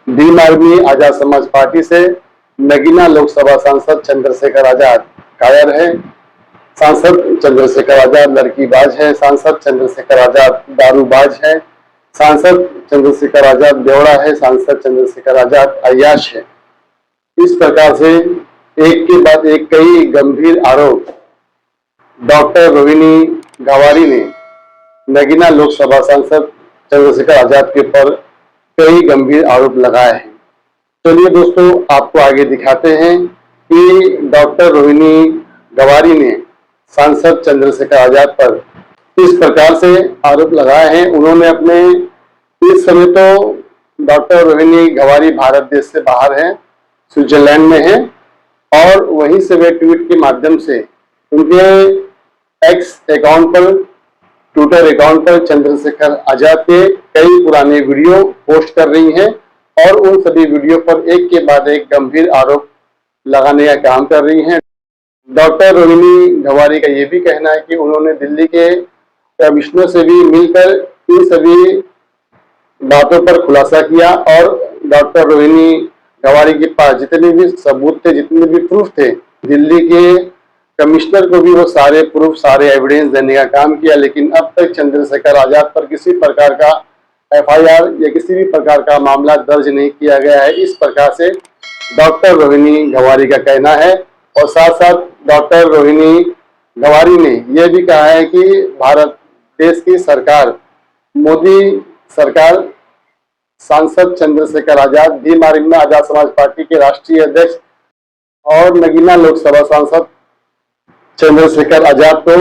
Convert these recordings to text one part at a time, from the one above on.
Bhim army Azad Samaj party से नगीना लोकसभा सांसद चंद्रशेखर आजाद कायर है। सांसद चंद्रशेखर आजाद लड़कीबाज है। सांसद चंद्रशेखर आजाद दारूबाज है। सांसद चंद्रशेखर आजाद बेवड़ा है। सांसद चंद्रशेखर आजाद अय्याश है। इस प्रकार से एक के बाद एक कई गंभीर आरोप डॉक्टर रोहिणी गवारी ने नगीना लोकसभा सांसद चंद्रशेखर आजाद के ऊपर कई गंभीर आरोप लगाए हैं। चलिए दोस्तों, आपको आगे दिखाते हैं कि डॉक्टर रोहिणी गवारी ने सांसद चंद्रशेखर आजाद पर किस प्रकार से आरोप लगाए हैं। उन्होंने अपने इस समय तो डॉक्टर रोहिणी गवारी भारत देश से बाहर हैं, स्विट्जरलैंड में हैं, और वहीं से वे ट्वीट के माध्यम से उनके एक्स अकाउंट पर, ट्विटर अकाउंट पर चंद्रशेखर आजाद के कई पुराने वीडियो पोस्ट कर रही हैं और उन सभी वीडियो पर एक के बाद एक गंभीर आरोप लगाने का काम कर रही हैं। डॉक्टर रोहिणी गवारी का ये भी कहना है कि उन्होंने दिल्ली के कमिश्नर से भी मिलकर इन सभी बातों पर खुलासा किया और डॉक्टर रोहिणी गवारी के पास जितने भी सबूत थे, जितने भी प्रूफ थे, दिल्ली के कमिश्नर को भी वो सारे प्रूफ, सारे एविडेंस देने का काम किया। लेकिन अब तक चंद्रशेखर आजाद पर किसी प्रकार का एफआईआर या किसी भी प्रकार का मामला दर्ज नहीं किया गया है। इस प्रकार से डॉक्टर रोहिणी गवारी का कहना है। और साथ साथ डॉक्टर रोहिणी गवारी ने यह भी कहा है कि भारत देश की सरकार, मोदी सरकार, सांसद चंद्रशेखर आजाद, भीम आर्मी आजाद समाज पार्टी के राष्ट्रीय अध्यक्ष और नगीना लोकसभा सांसद चंद्रशेखर आजाद को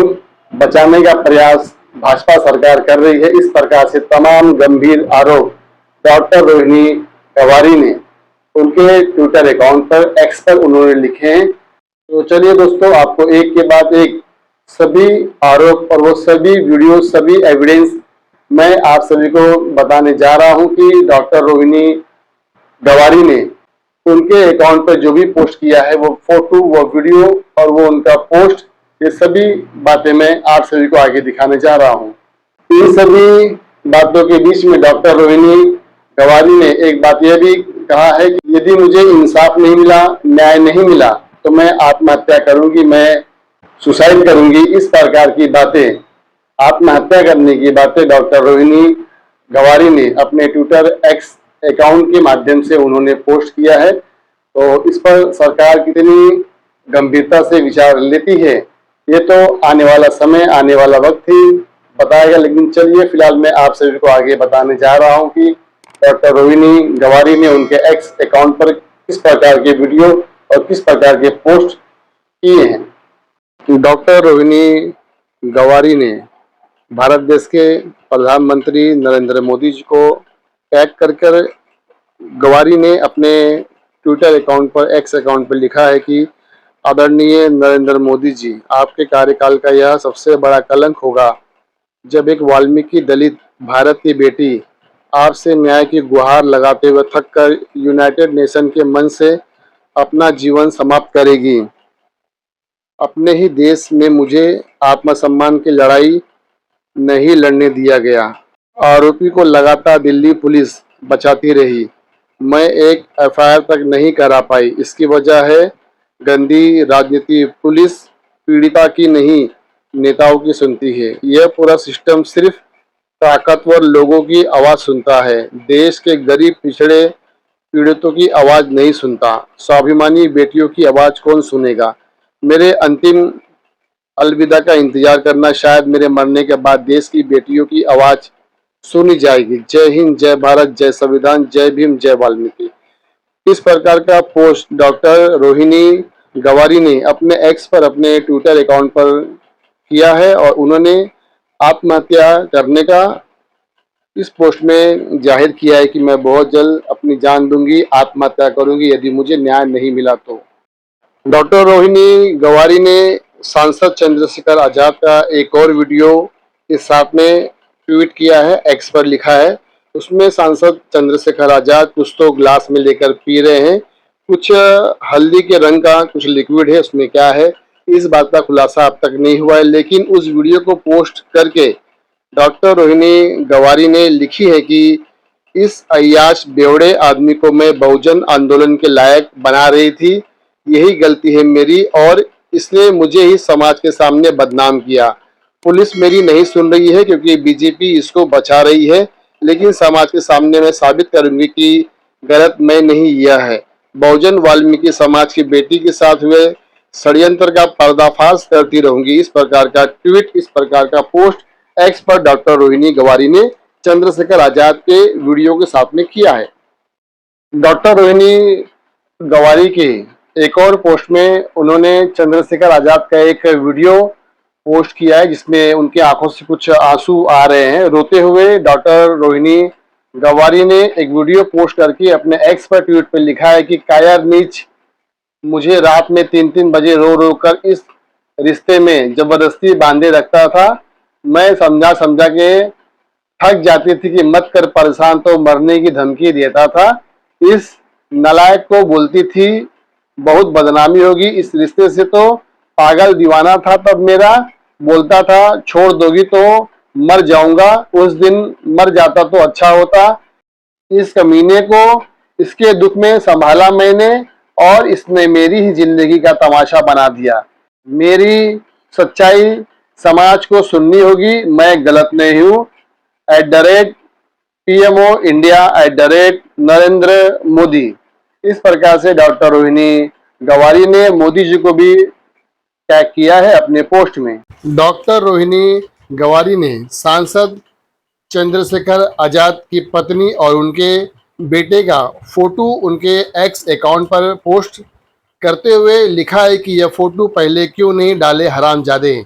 बचाने का प्रयास भाजपा सरकार कर रही है। इस प्रकार से तमाम गंभीर आरोप डॉक्टर रोहिणी गवारी ने उनके ट्विटर अकाउंट पर, एक्स पर उन्होंने लिखे हैं। तो चलिए दोस्तों, आपको एक के बाद एक सभी आरोप और वो सभी वीडियो, सभी एविडेंस मैं आप सभी को बताने जा रहा हूं कि डॉक्टर रोहिणी गवारी ने उनके अकाउंट पर जो भी पोस्ट किया है, वो फोटो, वो वीडियो और वो उनका पोस्ट, ये सभी बातें मैं आप सभी को आगे दिखाने जा रहा हूं। इन सभी बातों के बीच में डॉक्टर रोहिणी गवारी ने एक बात यह भी कहा है कि यदि मुझे इंसाफ नहीं मिला, न्याय नहीं मिला, तो मैं आत्महत्या करूंगी, मैं सुसाइड करूंगी। इस प्रकार की बातें, आत्महत्या करने की बातें डॉक्टर रोहिणी गवारी ने अपने ट्विटर एक्स अकाउंट के माध्यम से उन्होंने पोस्ट किया है। तो इस पर सरकार कितनी गंभीरता से विचार लेती है, ये तो आने वाला समय, आने वाला वक्त ही बताएगा। लेकिन चलिए, फिलहाल मैं आप सभी को आगे बताने जा रहा हूं कि डॉक्टर रोहिणी गवारी ने उनके एक्स अकाउंट पर किस प्रकार के वीडियो और किस प्रकार के पोस्ट किए हैं। डॉक्टर रोहिणी गवारी ने भारत देश के प्रधानमंत्री नरेंद्र मोदी जी को टैग कर गवारी ने अपने ट्विटर अकाउंट पर, एक्स अकाउंट पर लिखा है कि आदरणीय नरेंद्र मोदी जी, आपके कार्यकाल का यह सबसे बड़ा कलंक होगा जब एक वाल्मीकि दलित भारत की बेटी आपसे न्याय की गुहार लगाते हुए थक कर यूनाइटेड नेशन के मंच से अपना जीवन समाप्त करेगी। अपने ही देश में मुझे आत्मसम्मान की लड़ाई नहीं लड़ने दिया गया। आरोपी को लगातार दिल्ली पुलिस बचाती रही। मैं एक एफआईआर तक नहीं करा पाई। इसकी वजह है गंदी राजनीति। पुलिस पीड़िता की नहीं, नेताओं की सुनती है। यह पूरा सिस्टम सिर्फ ताकतवर लोगों की आवाज सुनता है, देश के गरीब पिछड़े पीड़ितों की आवाज नहीं सुनता। स्वाभिमानी बेटियों की आवाज कौन सुनेगा? मेरे अंतिम अलविदा का इंतजार करना, शायद मेरे मरने के बाद देश की बेटियों की आवाज सुनी जाएगी। जय हिंद, जय भारत, जय संविधान, जय भीम, जय वाल्मीकि। इस प्रकार का पोस्ट डॉक्टर रोहिणी गवारी ने अपने एक्स पर, अपने ट्विटर अकाउंट पर किया है और उन्होंने आत्महत्या करने का इस पोस्ट में जाहिर किया है कि मैं बहुत जल्द अपनी जान दूंगी, आत्महत्या करूंगी यदि मुझे न्याय नहीं मिला तो। डॉक्टर रोहिणी गवारी ने सांसद चंद्रशेखर आजाद का एक और वीडियो के साथ में ट्वीट किया है, एक्स पर लिखा है। उसमें सांसद चंद्रशेखर आजाद कुछ तो ग्लास में लेकर पी रहे हैं, कुछ हल्दी के रंग का कुछ लिक्विड है, उसमें क्या है इस बात का खुलासा अब तक नहीं हुआ है। लेकिन उस वीडियो को पोस्ट करके डॉक्टर रोहिणी गवारी ने लिखी है कि इस अय्याश बेवड़े आदमी को मैं बहुजन आंदोलन के लायक बना रही थी। यही गलती है मेरी और इसने मुझे ही समाज के सामने बदनाम किया। पुलिस मेरी नहीं सुन रही है क्योंकि बीजेपी इसको बचा रही है, लेकिन समाज के सामने मैं साबित करूंगी कि गलत मैं नहीं किया है। बहुजन वाल्मीकि समाज की बेटी के साथ हुए षड्यंत्र का पर्दाफाश करती रहूंगी। इस प्रकार का ट्वीट, इस प्रकार का पोस्ट एक्स पर डॉक्टर रोहिणी गवारी ने चंद्रशेखर आजाद के वीडियो के साथ में किया है। डॉक्टर रोहिणी गवारी के एक और पोस्ट में उन्होंने चंद्रशेखर आजाद का एक वीडियो पोस्ट किया है जिसमें उनकी आंखों से कुछ आंसू आ रहे हैं। रोते हुए डॉक्टर रोहिणी गवारी ने एक वीडियो पोस्ट करके अपने एक्स पर ट्वीट पर लिखा है कि कायर नीच मुझे रात में 3-3 बजे रो रो कर इस रिश्ते में जबरदस्ती बांधे रखता था। मैं समझा समझा के थक जाती थी कि मत कर परेशान, तो मरने की धमकी देता था। इस नालायक को बोलती थी बहुत बदनामी होगी इस रिश्ते से, तो पागल दीवाना था तब मेरा। बोलता था छोड़ दोगी तो मर जाऊंगा, उस दिन मर जाता तो अच्छा होता। इस कमीने को इसके दुख में संभाला मैंने और इसने मेरी ही जिंदगी का तमाशा बना दिया। मेरी सच्चाई समाज को सुननी होगी, मैं गलत नहीं हूँ। @PMO India @Narendra Modi. इस प्रकार से डॉक्टर रोहिणी गवारी ने मोदी जी को भी टैग किया है अपने पोस्ट में। डॉक्टर रोहिणी गवारी ने सांसद चंद्रशेखर आजाद की पत्नी और उनके बेटे का फोटो उनके एक्स अकाउंट पर पोस्ट करते हुए लिखा है कि यह फोटो पहले क्यों नहीं डाले हरामजादे,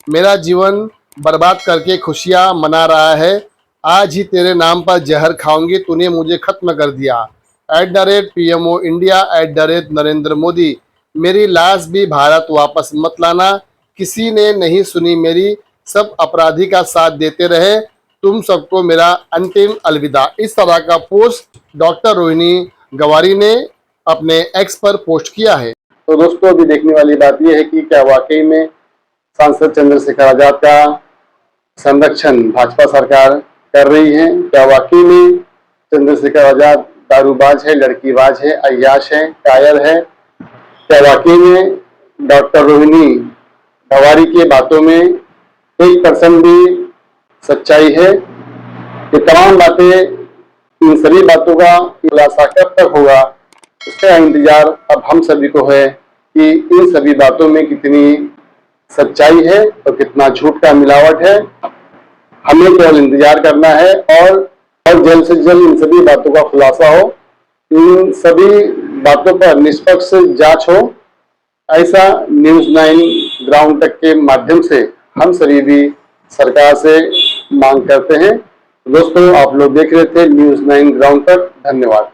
मेरा जीवन बर्बाद करके खुशियां मना रहा है, आज ही तेरे नाम पर जहर खाऊंगी, तूने मुझे खत्म कर दिया। @PMO India @Narendra Modi. मेरी लाश भी भारत वापस मत लाना, किसी ने नहीं सुनी मेरी, सब अपराधी का साथ देते रहे, तुम सबको मेरा अंतिम अलविदा। इस तरह का पोस्ट डॉक्टर रोहिणी गवारी ने अपने एक्स पर पोस्ट किया है। तो दोस्तों अभी देखने वाली बात यह है कि क्या वाकई में सांसद चंद्रशेखर आजाद का संरक्षण भाजपा सरकार कर रही है? क्या वाकई में चंद्रशेखर आजाद दारूबाज है, लड़कीबाज है, अय्याश है, कायर है? क्या वाकई में डॉक्टर रोहिणी गवारी की बातों में 1% भी सच्चाई है? ये तमाम बातें, इन सभी बातों का खुलासा कब तक होगा, उसका इंतजार अब हम सभी को है कि इन सभी बातों में कितनी सच्चाई है और कितना झूठ का मिलावट है। हमें केवल इंतजार करना है और जल्द से जल्द इन सभी बातों का खुलासा हो, इन सभी बातों पर निष्पक्ष जांच हो, ऐसा न्यूज़ 9 ग्राउंड तक के माध्यम से हम सभी भी सरकार से मांग करते हैं। दोस्तों आप लोग देख रहे थे न्यूज़ 9 ग्राउंड तक। धन्यवाद।